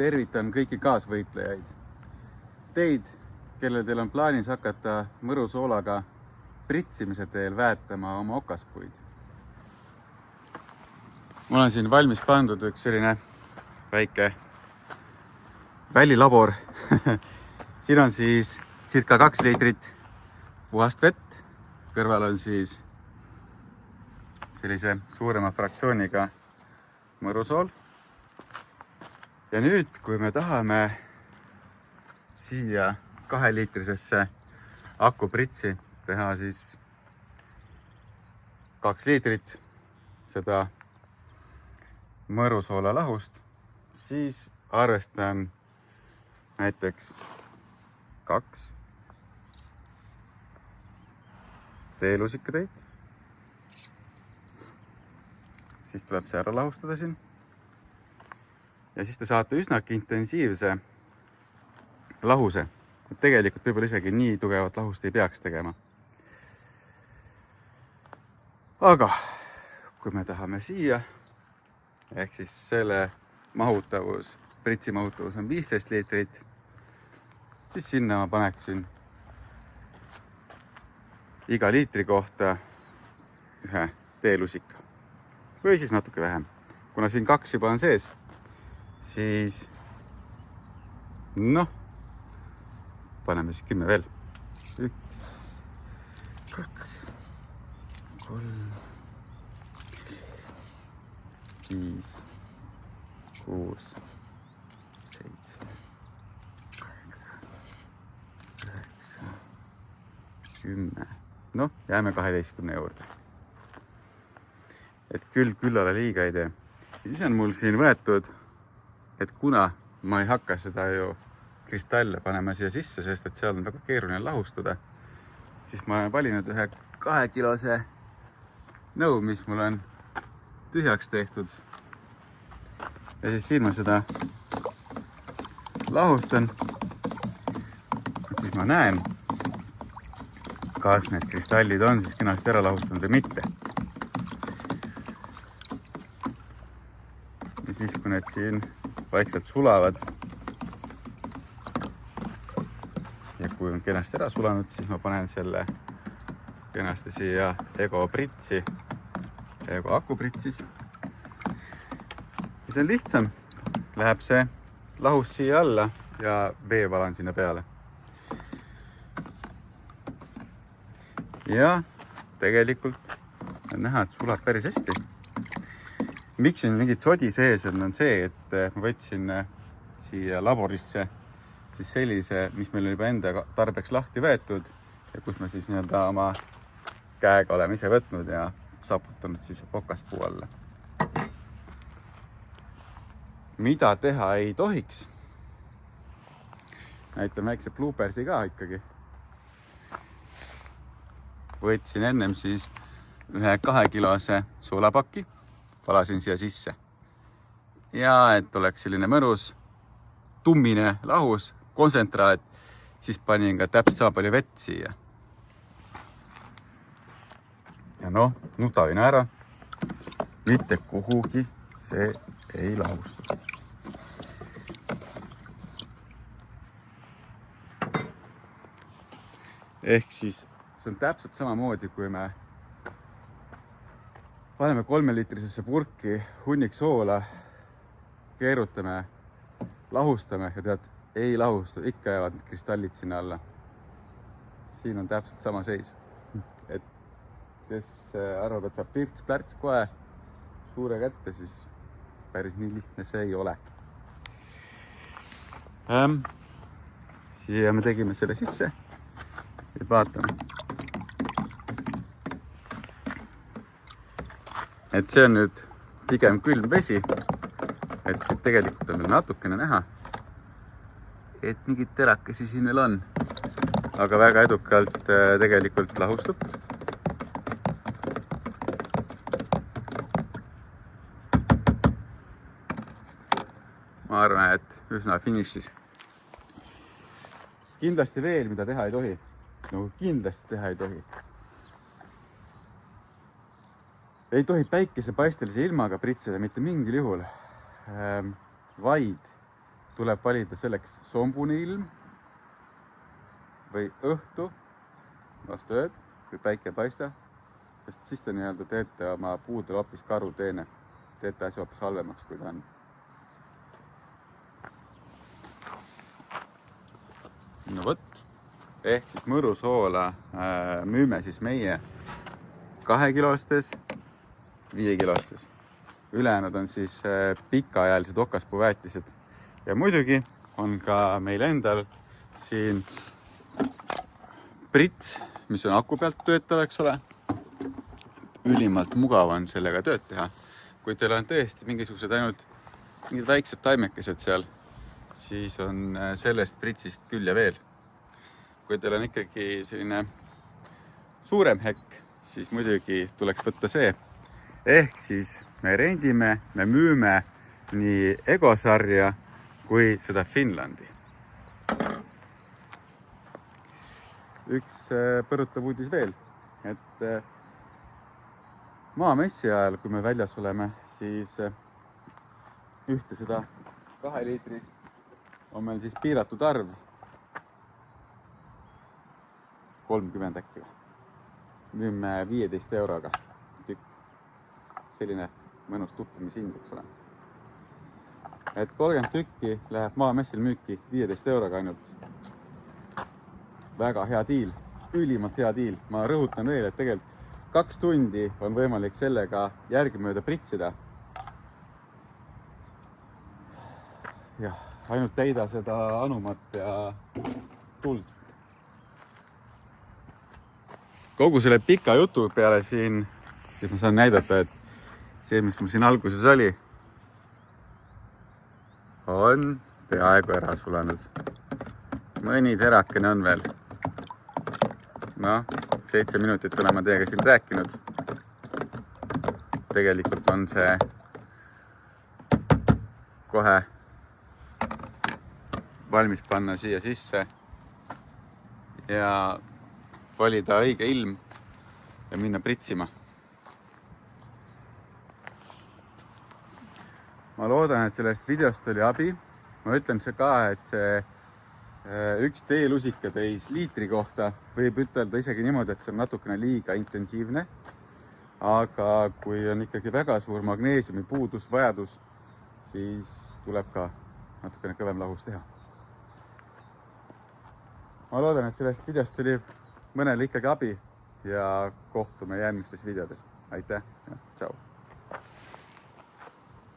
tervitan kõiki kaasvõitlejaid. Teid, kellel teil on plaanis hakata mõrusoolaga pritsimise teel väetama oma okaspuid. Mul on siin valmis pandud üks selline väike välilabor. Siin on siis circa 2 liitrit puhast vett. Kõrval on siis sellise suurema fraktsiooniga mõrusool. Ja nüüd, kui me tahame siia 2-liitrisesse akupritsi teha siis 2 liitrit seda mõrusoola lahust, siis arvestan näiteks 2 teelusikatäit. Siis tuleb see ära lahustada siin. Ja siis te saate üsnagi intensiivse lahuse. Tegelikult võib-olla isegi nii tugevat lahust ei peaks tegema. Aga kui me tahame siia, ehk siis selle mahutavus, pritsi mahutavus on 15 liitrit, siis sinna ma paneksin iga liitri kohta 1 teelusika. Või siis natuke vähem. Kuna siin 2 juba on sees, siis paneme siis 10 veel. 1, 2, 3, 5, 6, 7, 8, 9, 10. Jääme 12 juurde. Et küll ole liiga ei tee. Ja siis on mul siin võetud, et kuna ma ei hakka seda ju kristalle panema siia sisse, sest et seal on väga keeruline lahustada, siis ma olen valinud ühe 2-kilose nõu, mis mul on tühjaks tehtud. Ja siis siin ma seda lahustan. Et siis ma näen, kas need kristallid on siis kenasti ära lahustanud või mitte. Ja siis, kui need siin vaikselt sulavad ja kui on kenasti ära sulanud, siis ma panen selle kenasti siia Ego pritsi, Ego akupritsis. Ja see on lihtsam. Läheb see lahus siia alla ja vee valan sinna peale. Ja tegelikult on näha, et sulab päris hästi. Miks siin mingit sodi sees on see, et ma võtsin siia laborisse siis sellise, mis meil on juba enda tarbeks lahti võetud ja kus ma siis nii-öelda oma käega oleme ise võtnud ja saputanud siis okaspuu alla. Mida teha ei tohiks? Näitan väikse bloopersi ka ikkagi. Võtsin ennem siis ühe 2-kilose soolapaki, valasin siia sisse. Ja et oleks selline mõnus, tummine lahus, kontsentraat, siis panin ka täpselt sama palju vett siia. Ja nutavin ära. Mitte kuhugi see ei lahustu. Ehk siis see on täpselt samamoodi, kui me paneme 3-liitrisesse purki hunnik soola, keerutame, lahustame ja tead, ei lahustu, ikka jäävad need kristallid sinna alla. Siin on täpselt sama seis. Et kes arvab, et saab pirts-plärts kohe suure kätte, siis päris nii lihtne see ei ole. Siia me tegime selle sisse ja vaatame. Et see on nüüd pigem külm vesi, et siit tegelikult on natukene näha, et mingid terakesi siin veel on, aga väga edukalt tegelikult lahustub. Ma arvan, et üsna finišis. Kindlasti veel, mida teha ei tohi. Kindlasti teha ei tohi. Ei tohi päikesepaistelise ilmaga pritsida mitte mingil juhul, vaid tuleb valida selleks sombune ilm või õhtu vastu ööd, kui päike ei paista, sest siis te nii-öelda teete oma puudele hoopis karuteene, teete asja hoopis halvemaks, kui ta on. No vot, ehk siis mõrusoola müüme siis meie 2-kilostes, 5-kilostes. Ülejäänud on siis pikaajalised okaspuuväetised. Ja muidugi on ka meil endal siin prits, mis on aku pealt töötav, eks ole. Ülimalt mugav on sellega tööd teha. Kui teil on tõesti mingisugused ainult mingid väiksed taimekesed seal, siis on sellest pritsist küll ja veel. Kui teil on ikkagi selline suurem hekk, siis muidugi tuleks võtta see. Ehk siis me rendime, me müüme nii Ego-sarja kui seda Finlandi. Üks põrutav uudis veel, et maamessi ajal, kui me väljas oleme, siis ühte seda 2 liitrist on meil siis piiratud arv 30 äkki. Müüme 15 euroga tükk. Selline mõnus tuppimishind, eks ole. Et 30 tükki läheb maamessil müüki 15 euroga ainult. Väga hea diil, ülimalt hea diil. Ma rõhutan veel, et tegelikult 2 tundi on võimalik sellega järgimööda pritsida. Jah, ainult täida seda anumat ja tuld. Kogu selle pika jutu peale siin, siis ma saan näidata, et see, mis mul siin alguses oli, on peaaegu ära sulanud. Mõni terakene on veel. No, 7 minutit olen ma teiega siin rääkinud. Tegelikult on see kohe valmis panna siia sisse ja valida õige ilm ja minna pritsima. Ma loodan, et sellest videost oli abi. Ma ütlen see ka, et see üks teelusikatäis liitri kohta võib ütelda isegi niimoodi, et see on natukene liiga intensiivne. Aga kui on ikkagi väga suur magneesiumi puudus, vajadus, siis tuleb ka natukene kõvem lahus teha. Ma loodan, et sellest videost oli mõnele ikkagi abi ja kohtume järgmistes videodes. Aitäh ja tšau!